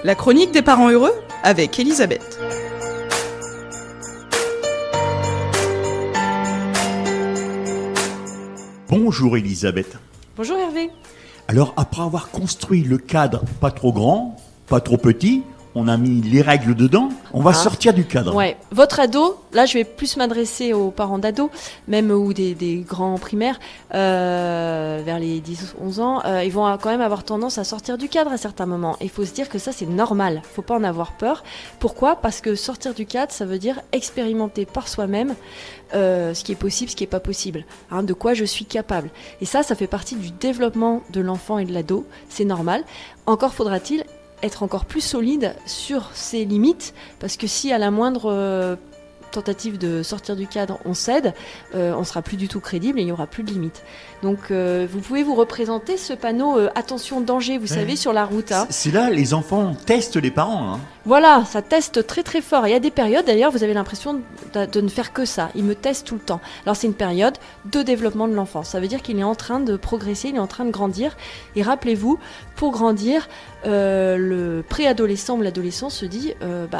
La chronique des parents heureux avec Elisabeth. Bonjour Elisabeth. Bonjour Hervé. Alors après avoir construit le cadre pas trop grand, pas trop petit, on a mis les règles dedans, on va sortir du cadre. Ouais, votre ado, là je vais plus m'adresser aux parents d'ados, même ou des grands primaires, vers les 10-11 ans, ils vont quand même avoir tendance à sortir du cadre à certains moments. Et il faut se dire que ça c'est normal, faut pas en avoir peur. Pourquoi ? Parce que sortir du cadre, ça veut dire expérimenter par soi-même ce qui est possible, ce qui n'est pas possible, de quoi je suis capable. Et ça fait partie du développement de l'enfant et de l'ado, c'est normal. Encore faudra-t-il être encore plus solide sur ses limites, parce que si à la moindre tentative de sortir du cadre, on cède, on sera plus du tout crédible et il n'y aura plus de limites. Donc vous pouvez vous représenter ce panneau attention danger, vous savez, sur la route. C'est là, les enfants testent les parents. Voilà, ça teste très très fort. Il y a des périodes, d'ailleurs, vous avez l'impression de ne faire que ça. Il me teste tout le temps. Alors c'est une période de développement de l'enfant. Ça veut dire qu'il est en train de progresser, il est en train de grandir. Et rappelez-vous, pour grandir, le préadolescent ou l'adolescent se dit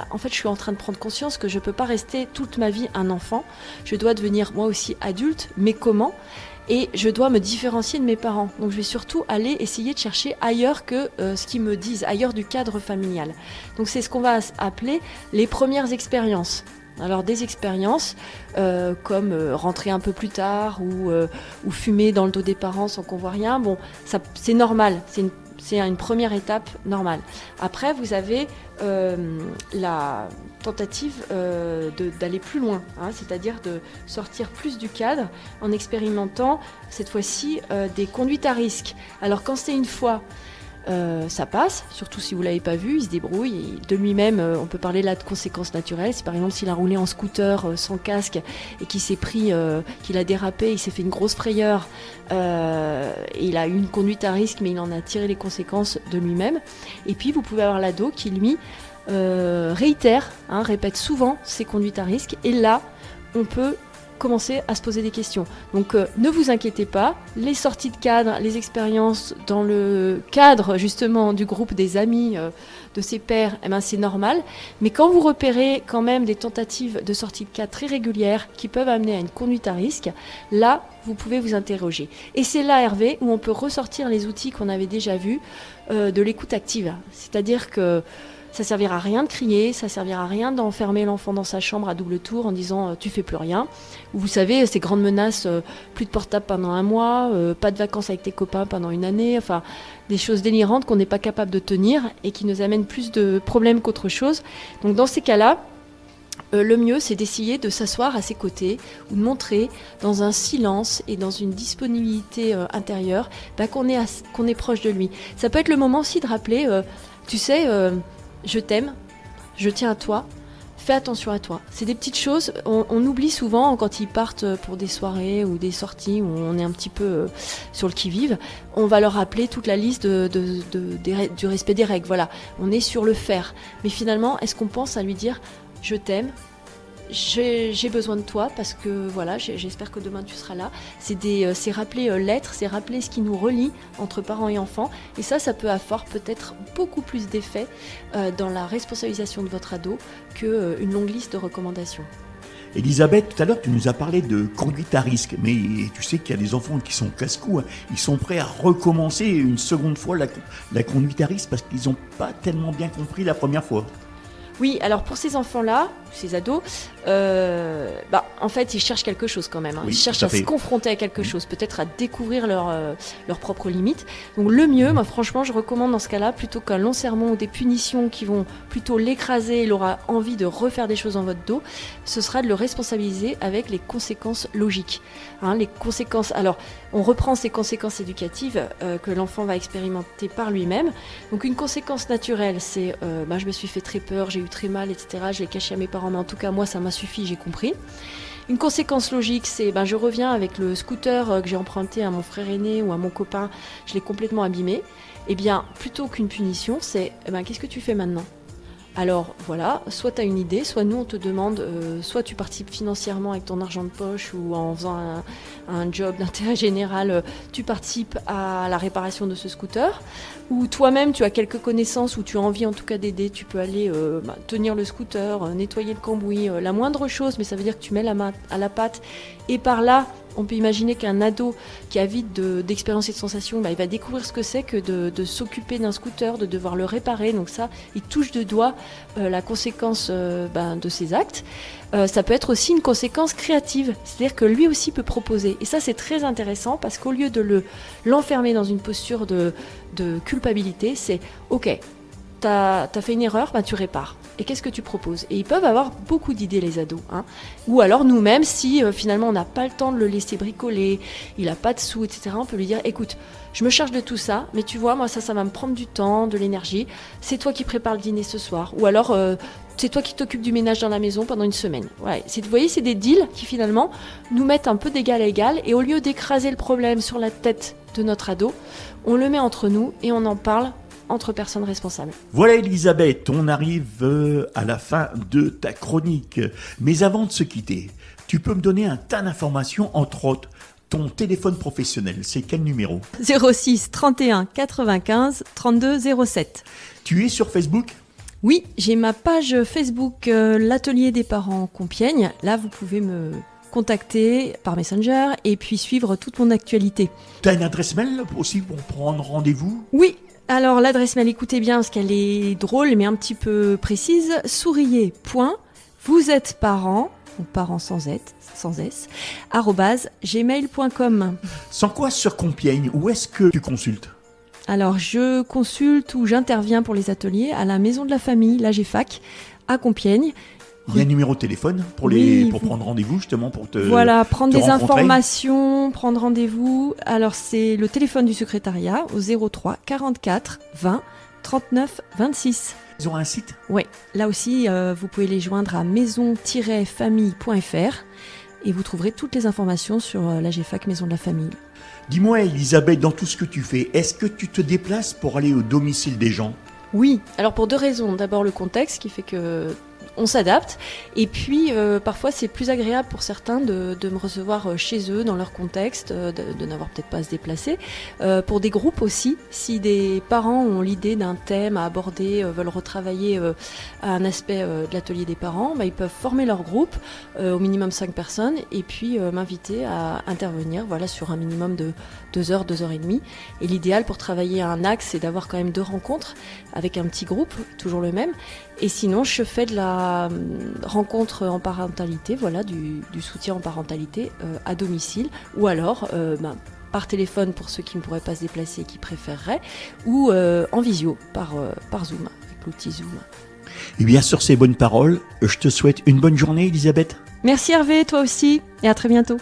en fait je suis en train de prendre conscience que je ne peux pas rester toute ma vie un enfant. Je dois devenir moi aussi adulte, mais comment ? Et je dois me différencier de mes parents. Donc je vais surtout aller essayer de chercher ailleurs que ce qu'ils me disent, ailleurs du cadre familial. Donc c'est ce qu'on va appeler les premières expériences. Alors des expériences comme rentrer un peu plus tard ou fumer dans le dos des parents sans qu'on voit rien. Bon, ça, c'est normal, c'est une première étape normale. Après, vous avez la tentative d'aller plus loin, c'est-à-dire de sortir plus du cadre en expérimentant cette fois-ci des conduites à risque. Alors quand c'est une fois, ça passe, surtout si vous ne l'avez pas vu, il se débrouille et de lui-même, on peut parler là de conséquences naturelles. C'est par exemple s'il a roulé en scooter sans casque et qu'il s'est pris, qu'il a dérapé, il s'est fait une grosse frayeur, et il a eu une conduite à risque mais il en a tiré les conséquences de lui-même. Et puis vous pouvez avoir l'ado qui lui réitère, répète souvent ses conduites à risque et là on peut commencer à se poser des questions. Donc ne vous inquiétez pas, les sorties de cadre, les expériences dans le cadre justement du groupe des amis, de ses pairs, c'est normal. Mais quand vous repérez quand même des tentatives de sortie de cadre très régulières qui peuvent amener à une conduite à risque, là vous pouvez vous interroger. Et c'est là, Hervé, où on peut ressortir les outils qu'on avait déjà vus de l'écoute active. C'est-à-dire que ça servira à rien de crier, ça servira à rien d'enfermer l'enfant dans sa chambre à double tour en disant tu fais plus rien. Ou vous savez, ces grandes menaces, plus de portable pendant un mois, pas de vacances avec tes copains pendant une année, enfin des choses délirantes qu'on n'est pas capable de tenir et qui nous amènent plus de problèmes qu'autre chose. Donc dans ces cas-là, le mieux, c'est d'essayer de s'asseoir à ses côtés ou de montrer dans un silence et dans une disponibilité intérieure qu'on est proche de lui. Ça peut être le moment aussi de rappeler, tu sais, je t'aime, je tiens à toi, fais attention à toi. C'est des petites choses, on oublie souvent quand ils partent pour des soirées ou des sorties où on est un petit peu sur le qui-vive. On va leur rappeler toute la liste du respect des règles. Voilà, on est sur le faire. Mais finalement, est-ce qu'on pense à lui dire « je t'aime » j'ai besoin de toi parce que voilà, j'espère que demain tu seras là. C'est rappeler l'être, c'est rappeler ce qui nous relie entre parents et enfants. Et ça peut avoir peut-être beaucoup plus d'effet dans la responsabilisation de votre ado qu'une longue liste de recommandations. Elisabeth, tout à l'heure, tu nous as parlé de conduite à risque, mais tu sais qu'il y a des enfants qui sont casse-cou, ils sont prêts à recommencer une seconde fois la conduite à risque parce qu'ils n'ont pas tellement bien compris la première fois. Oui, alors pour ces enfants-là, ces ados, en fait, ils cherchent quelque chose quand même. Oui, ils cherchent à se confronter à quelque chose, peut-être à découvrir leurs propres limites. Donc le mieux, moi franchement, je recommande dans ce cas-là, plutôt qu'un long sermon ou des punitions qui vont plutôt l'écraser, il aura envie de refaire des choses dans votre dos, ce sera de le responsabiliser avec les conséquences logiques. Les conséquences, alors on reprend ces conséquences éducatives que l'enfant va expérimenter par lui-même. Donc une conséquence naturelle, c'est je me suis fait très peur, j'ai eu très mal, etc. Je l'ai caché à mes parents, mais en tout cas moi ça m'a suffi, j'ai compris. Une conséquence logique, c'est je reviens avec le scooter que j'ai emprunté à mon frère aîné ou à mon copain, je l'ai complètement abîmé. Eh bien, plutôt qu'une punition, c'est qu'est-ce que tu fais maintenant ? Alors voilà, soit tu as une idée, soit nous on te demande, soit tu participes financièrement avec ton argent de poche ou en faisant un job d'intérêt général, tu participes à la réparation de ce scooter, ou toi-même tu as quelques connaissances ou tu as envie en tout cas d'aider, tu peux aller tenir le scooter, nettoyer le cambouis, la moindre chose, mais ça veut dire que tu mets la main à la pâte et par là, on peut imaginer qu'un ado qui a vite d'expérience et de sensations, il va découvrir ce que c'est que de s'occuper d'un scooter, de devoir le réparer. Donc ça, il touche de doigt la conséquence de ses actes. Ça peut être aussi une conséquence créative, c'est-à-dire que lui aussi peut proposer. Et ça, c'est très intéressant parce qu'au lieu de l'enfermer dans une posture de culpabilité, c'est « Ok, t'as fait une erreur, tu répares. Et qu'est-ce que tu proposes ?» Et ils peuvent avoir beaucoup d'idées, les ados. Ou alors nous-mêmes, si finalement on n'a pas le temps de le laisser bricoler, il n'a pas de sous, etc., on peut lui dire « Écoute, je me charge de tout ça, mais tu vois, moi ça va me prendre du temps, de l'énergie. C'est toi qui prépares le dîner ce soir. » Ou alors c'est toi qui t'occupes du ménage dans la maison pendant une semaine. Ouais, vous voyez, c'est des deals qui finalement nous mettent un peu d'égal à égal. Et au lieu d'écraser le problème sur la tête de notre ado, on le met entre nous et on en parle entre personnes responsables. Voilà Elisabeth, on arrive à la fin de ta chronique. Mais avant de se quitter, tu peux me donner un tas d'informations, entre autres ton téléphone professionnel. C'est quel numéro ? 06 31 95 32 07. Tu es sur Facebook ? Oui, j'ai ma page Facebook l'atelier des parents Compiègne. Là, vous pouvez me contacter par Messenger et puis suivre toute mon actualité. Tu as une adresse mail aussi pour prendre rendez-vous ? Oui. Alors l'adresse mail, écoutez bien parce qu'elle est drôle mais un petit peu précise. Souriez. Vous êtes parents, ou parents sans S, @gmail.com. Sans quoi sur Compiègne, où est-ce que tu consultes ? Alors je consulte ou j'interviens pour les ateliers à la Maison de la Famille, l'AGFAC, à Compiègne. Il y a un numéro de téléphone pour prendre rendez-vous justement pour te Voilà, prendre te des rencontrer. informations, prendre rendez-vous. Alors c'est le téléphone du secrétariat au 03 44 20 39 26. Ils ont un site ? Oui, là aussi vous pouvez les joindre à maison-famille.fr et vous trouverez toutes les informations sur l'AGFAC Maison de la Famille. Dis-moi Elisabeth, dans tout ce que tu fais, est-ce que tu te déplaces pour aller au domicile des gens ? Oui, alors pour deux raisons. D'abord le contexte qui fait que on s'adapte et puis parfois c'est plus agréable pour certains de me recevoir chez eux dans leur contexte, de n'avoir peut-être pas à se déplacer. Pour des groupes aussi, si des parents ont l'idée d'un thème à aborder, veulent retravailler un aspect de l'atelier des parents, ils peuvent former leur groupe, au minimum 5 personnes et puis m'inviter à intervenir sur un minimum de 2 heures, 2 heures et demie. Et l'idéal pour travailler à un axe, c'est d'avoir quand même 2 rencontres avec un petit groupe, toujours le même. Et sinon, je fais de la rencontre en parentalité, du soutien en parentalité à domicile, ou alors par téléphone pour ceux qui ne pourraient pas se déplacer et qui préféreraient, ou en visio par Zoom, avec l'outil Zoom. Et bien sur ces bonnes paroles, je te souhaite une bonne journée Elisabeth. Merci Hervé, toi aussi, et à très bientôt.